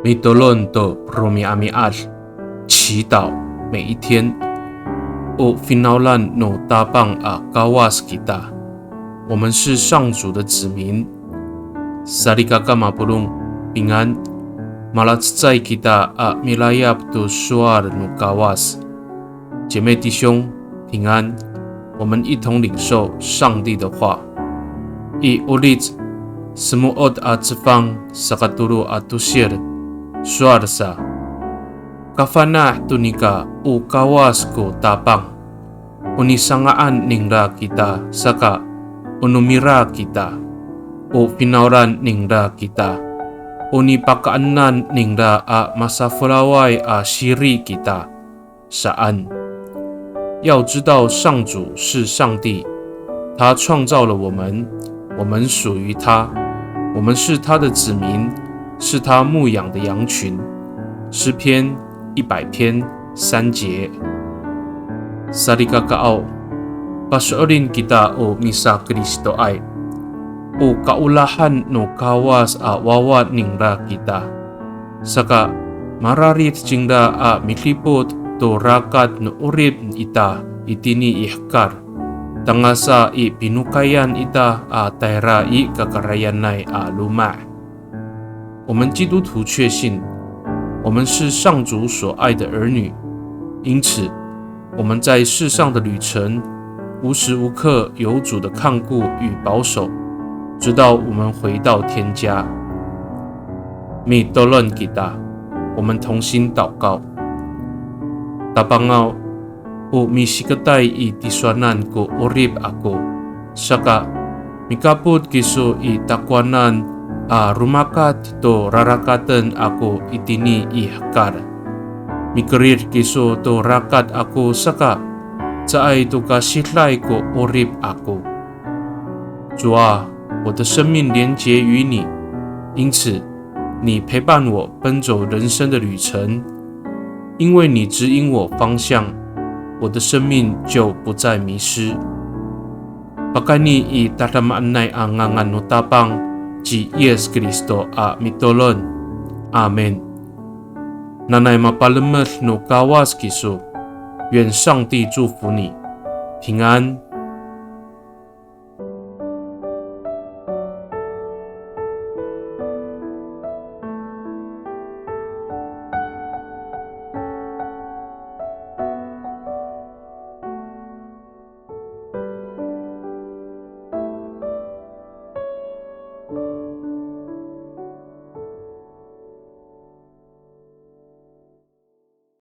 米多伦多罗米阿米阿，祈祷每一天。O finalan no tabang a gawas kita， 我们是上主的子民。Saligaka mapulung平安。Malatsai kita a milayap tu suar no gawas， 姐妹弟兄平安。我们一同领受上帝的话。I ulit semuot at zefang sakatulu atusir suarsa kafanah tunika u kawas ko tabang unisangaan ningra kita saka unumira kita o pinauran ningra kita unipakaanan ningra a masafulawai a shiri kita saan。要知道上主是上帝，他创造了我们，我们属于他，我们是他的子民，是他牧养的羊群。诗篇100篇3节。Saligakao pasuorin kita o misa Kristo ay o kaulahan no kawas a wawat ningra kita saka mararit jingda a milipot to rakat no urib ita itini ihkar tangasa i pinukayan ita a taira i kakarayanay a luma。 我们基督徒确信我们是上主所爱的儿女，因此我们在世上的旅程无时无刻有主的看顾与保守，直到我们回到天家。Mi tolong kita， 我们同心祷告。Tabangao o misikatay i tiswanan ko urib ako saka mikapud kiso i takwanan a rumakat to rarakatan ako itini ihkar mikerir kiso to rakat ako saka caay to kasitlay ko urib ako。 主啊，我的生命连结于你，因此你陪伴我奔走人生的旅程，因为你指引我方向，我的生命就不再迷失。Pakani i tatamaan ang ngangan no tapang ji Yesus Kristo a mitolon. Amen。 Nanay mapalamat no kawas kiso， 愿上帝祝福你平安。